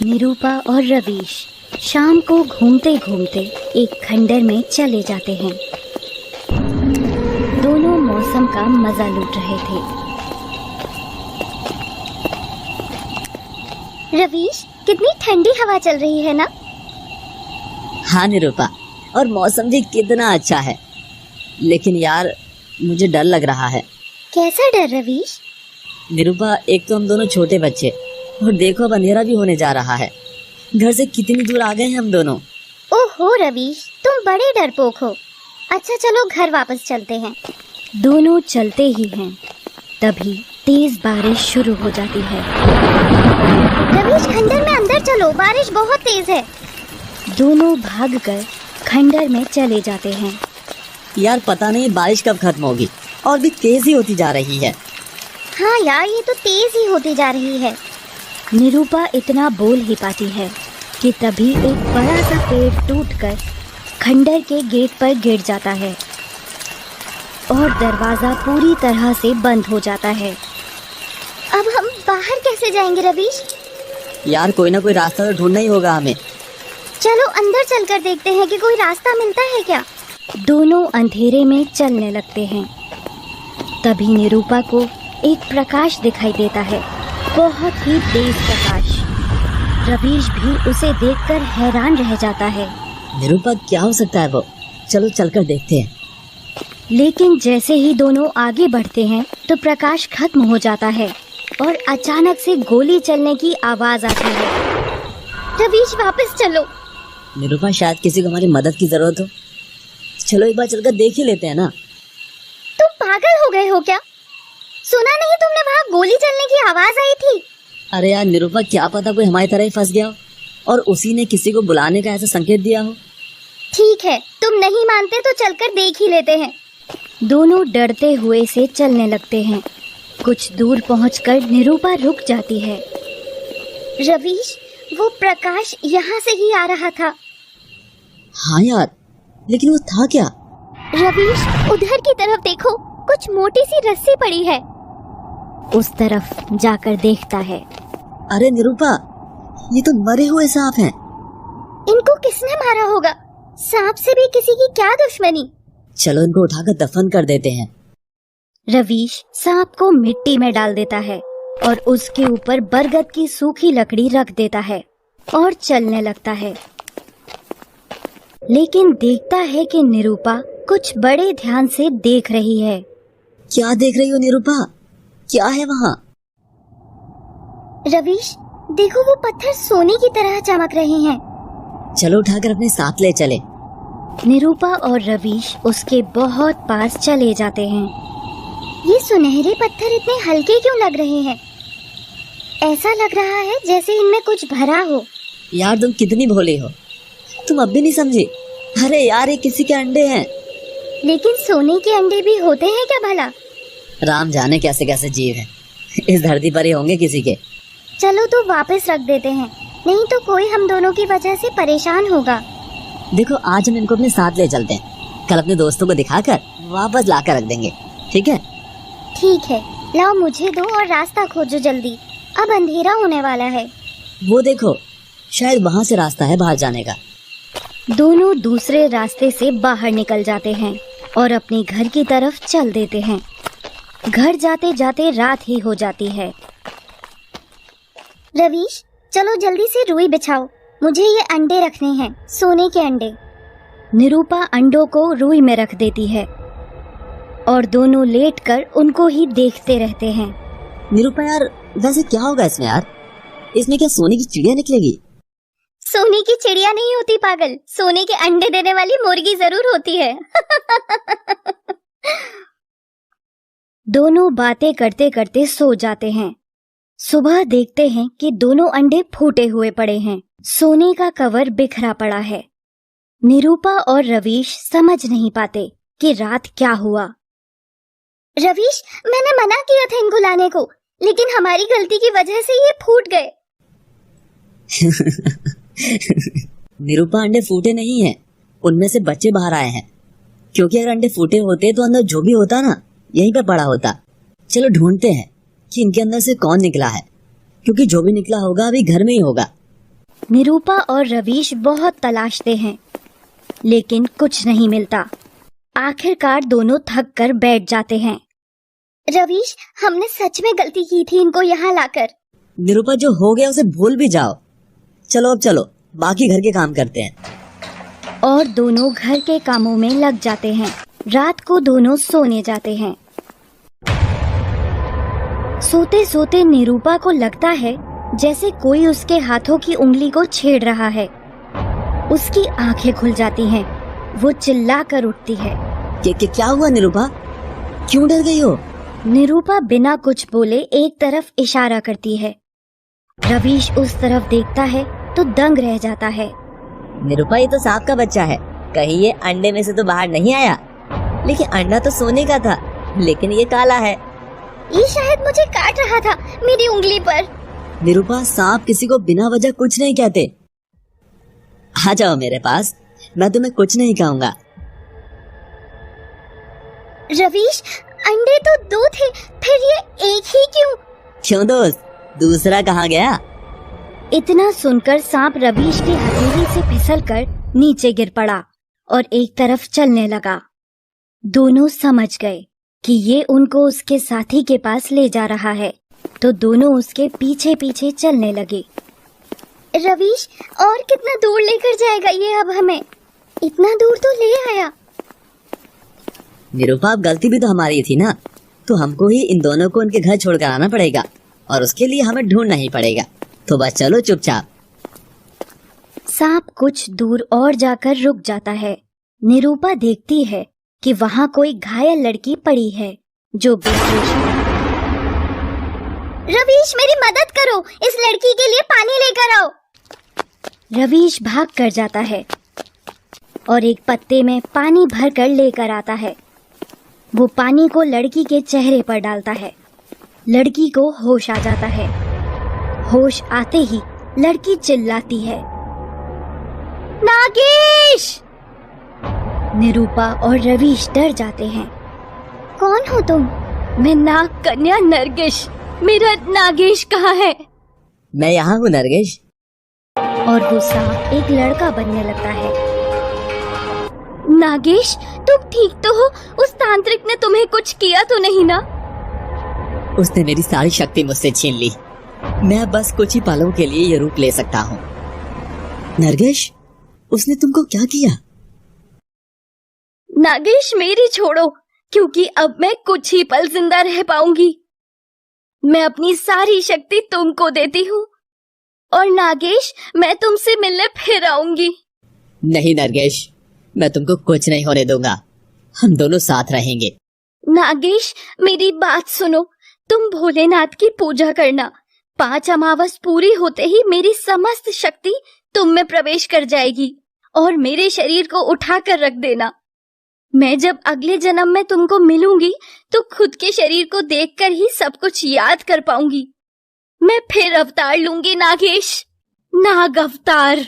निरूपा और रवीश शाम को घूमते घूमते एक खंडर में चले जाते हैं। दोनों मौसम का मजा लूट रहे थे। रवीश, कितनी ठंडी हवा चल रही है ना? हाँ निरूपा, और मौसम भी कितना अच्छा है। लेकिन यार मुझे डर लग रहा है। कैसा डर रवीश? निरूपा, एक तो हम दोनों छोटे बच्चे, और देखो अब अंधेरा भी होने जा रहा है। घर से कितनी दूर आ गए हैं हम दोनों। ओहो रवीश, तुम बड़े डरपोक हो। अच्छा चलो घर वापस चलते हैं। दोनों चलते ही हैं, तभी तेज बारिश शुरू हो जाती है। रवीश, खंडर में अंदर चलो, बारिश बहुत तेज है। दोनों भागकर खंडर में चले जाते हैं। यार पता नहीं बारिश कब खत्म होगी, और भी तेज ही होती जा रही है। हाँ यार, ये तो तेज ही होती जा रही है। निरूपा इतना बोल ही पाती है कि तभी एक बड़ा सा पेड़ टूटकर खंडर के गेट पर गिर जाता है और दरवाजा पूरी तरह से बंद हो जाता है। अब हम बाहर कैसे जाएंगे रवीश? यार कोई ना कोई रास्ता तो ढूंढना ही होगा हमें। चलो अंदर चलकर देखते हैं कि कोई रास्ता मिलता है क्या। दोनों अंधेरे में चलने लगते हैं। तभी निरूपा को एक प्रकाश दिखाई देता है, बहुत ही तेज प्रकाश। रवीश भी उसे देखकर हैरान रह जाता है। निरूपा, क्या हो सकता है वो? चलो चलकर देखते हैं। लेकिन जैसे ही दोनों आगे बढ़ते हैं तो प्रकाश खत्म हो जाता है और अचानक से गोली चलने की आवाज आती है। रवीश, वापस चलो। निरूपा, शायद किसी को हमारी मदद की जरूरत हो। चलो एक बार चलकर देख ही लेते हैं ना। तुम पागल हो गए हो क्या? सुना नहीं तुमने, वहाँ गोली चलने की आवाज आई थी। अरे यार निरूपा, क्या पता कोई हमारी तरह ही फंस गया हो और उसी ने किसी को बुलाने का ऐसा संकेत दिया हो। ठीक है, तुम नहीं मानते तो चलकर देख ही लेते हैं। दोनों डरते हुए से चलने लगते हैं। कुछ दूर पहुंचकर निरूपा रुक जाती है। रवीश, वो प्रकाश यहाँ से ही आ रहा था। हाँ यार, लेकिन वो था क्या? रवीश, उधर की तरफ देखो, कुछ मोटी सी रस्सी पड़ी है। उस तरफ जाकर देखता है। अरे निरूपा, ये तो मरे हुए सांप हैं। इनको किसने मारा होगा? सांप से भी किसी की क्या दुश्मनी? चलो इनको उठाकर दफन कर देते हैं। रवीश सांप को मिट्टी में डाल देता है और उसके ऊपर बरगद की सूखी लकड़ी रख देता है और चलने लगता है। लेकिन देखता है कि निरूपा कुछ बड़े ध्यान से देख रही है। क्या देख रही हो निरूपा? क्या है वहाँ? रवीश, देखो वो पत्थर सोने की तरह चमक रहे हैं। चलो उठाकर अपने साथ ले चले। निरूपा और रवीश उसके बहुत पास चले जाते हैं। ये सुनहरे पत्थर इतने हल्के क्यों लग रहे हैं? ऐसा लग रहा है जैसे इनमें कुछ भरा हो। यार तुम कितनी भोली हो, तुम अब भी नहीं समझी? अरे यार, ये किसी के अंडे हैं। लेकिन सोने के अंडे भी होते हैं क्या भला? राम जाने कैसे कैसे जीव हैं, इस धरती पर ही होंगे किसी के। चलो तो वापस रख देते हैं, नहीं तो कोई हम दोनों की वजह से परेशान होगा। देखो, आज हम इनको अपने साथ ले चलते हैं, कल अपने दोस्तों को दिखाकर वापस लाकर रख देंगे। ठीक है? ठीक है, लाओ मुझे दो और रास्ता खोजो जल्दी, अब अंधेरा होने वाला है। वो देखो, शायद वहाँ से रास्ता है बाहर जाने का। दोनों दूसरे रास्ते से बाहर निकल जाते हैं और अपने घर की तरफ चल देते हैं। घर जाते जाते रात ही हो जाती है। रवीश, चलो जल्दी से रुई बिछाओ, मुझे ये अंडे रखने हैं, सोने के अंडे। निरूपा अंडों को रुई में रख देती है और दोनों लेटकर उनको ही देखते रहते हैं। निरूपा यार, वैसे क्या होगा इसमें यार? इसमें क्या सोने की चिड़िया निकलेगी? सोने की चिड़िया नहीं होती पागल, सोने के अंडे देने वाली मुर्गी जरूर होती है। दोनों बातें करते करते सो जाते हैं। सुबह देखते हैं कि दोनों अंडे फूटे हुए पड़े हैं, सोने का कवर बिखरा पड़ा है। निरूपा और रवीश समझ नहीं पाते कि रात क्या हुआ। रवीश, मैंने मना किया था इनको लाने को, लेकिन हमारी गलती की वजह से ये फूट गए। निरूपा, अंडे फूटे नहीं हैं, उनमें से बच्चे बाहर आए हैं। क्योंकि अगर अंडे फूटे होते तो अंदर जो भी होता ना, यहीं पे पड़ा होता। चलो ढूंढते हैं कि इनके अंदर से कौन निकला है। क्योंकि जो भी निकला होगा अभी घर में ही होगा। निरूपा और रवीश बहुत तलाशते हैं, लेकिन कुछ नहीं मिलता। आखिरकार दोनों थक कर बैठ जाते हैं। रवीश, हमने सच में गलती की थी इनको यहाँ लाकर। निरूपा, जो हो गया उसे भूल भी जाओ। चलो अब चलो, बाकी घर के काम करते हैं। और दोनों घर के कामों में लग जाते हैं। रात को दोनों सोने जाते हैं। सोते सोते निरूपा को लगता है जैसे कोई उसके हाथों की उंगली को छेड़ रहा है। उसकी आंखें खुल जाती हैं। वो चिल्लाकर उठती है। क्या हुआ निरूपा? क्यों डर गई हो? निरूपा बिना कुछ बोले एक तरफ इशारा करती है। रवीश उस तरफ देखता है तो दंग रह जाता है। निरूपा, ये तो सांप का बच्चा है, कहीं ये अंडे में से तो बाहर नहीं आया। लेकिन अंडा तो सोने का था, लेकिन ये काला है। ये शायद मुझे काट रहा था, मेरी उंगली पर। निरूपा, सांप किसी को बिना वजह कुछ नहीं कहते। आ जाओ मेरे पास, मैं तुम्हें कुछ नहीं कहूँगा। रवीश, अंडे तो 2 थे, फिर ये एक ही क्यों? क्यों दोस्त, दूसरा कहाँ गया? इतना सुनकर सांप रवीश की हथेली से फिसलकर नीचे गिर पड़ा और एक तरफ चलने लगा। दोनों समझ गए कि ये उनको उसके साथी के पास ले जा रहा है, तो दोनों उसके पीछे पीछे चलने लगे। रवीश, और कितना दूर लेकर जाएगा ये अब हमें? इतना दूर तो ले आया। निरूपा, अब गलती भी तो हमारी थी ना, तो हमको ही इन दोनों को उनके घर छोड़कर आना पड़ेगा और उसके लिए हमें ढूंढना ही पड़ेगा। तो बस चलो चुपचाप। सांप कुछ दूर और जाकर रुक जाता है। निरूपा देखती है कि वहाँ कोई घायल लड़की पड़ी है जो बेहोश है। रवीश, मेरी मदद करो, इस लड़की के लिए पानी लेकर आओ। रवीश भाग कर जाता है और एक पत्ते में पानी भरकर लेकर आता है। वो पानी को लड़की के चेहरे पर डालता है। लड़की को होश आ जाता है। होश आते ही लड़की चिल्लाती है, नागेश! निरूपा और रवीश डर जाते हैं। कौन हो तुम? मैं नाग कन्या नरगिस। मेरा नागेश कहाँ है? मैं यहाँ हूँ नरगिस। और वो सांप एक लड़का बनने लगता है। नागेश, तुम ठीक तो हो? उस तांत्रिक ने तुम्हें कुछ किया तो नहीं ना? उसने मेरी सारी शक्ति मुझसे छीन ली। मैं बस कुछ ही पलों के लिए ये रूप ले सकता हूँ। नरगिस, उसने तुमको क्या किया? नागेश, मेरी छोड़ो, क्योंकि अब मैं कुछ ही पल जिंदा रह पाऊंगी। मैं अपनी सारी शक्ति तुमको देती हूँ और नागेश, मैं तुमसे मिलने फिर आऊंगी। नहीं नरगिस, मैं तुमको कुछ नहीं होने दूंगा। हम दोनों साथ रहेंगे। नागेश, मेरी बात सुनो। तुम भोलेनाथ की पूजा करना। 5 अमावस पूरी होते ही मेरी समस्त शक्ति तुम में प्रवेश कर जाएगी और मेरे शरीर को उठा कर रख देना। मैं जब अगले जन्म में तुमको मिलूंगी तो खुद के शरीर को देखकर ही सब कुछ याद कर पाऊंगी। मैं फिर अवतार लूंगी नागेश, नाग अवतार।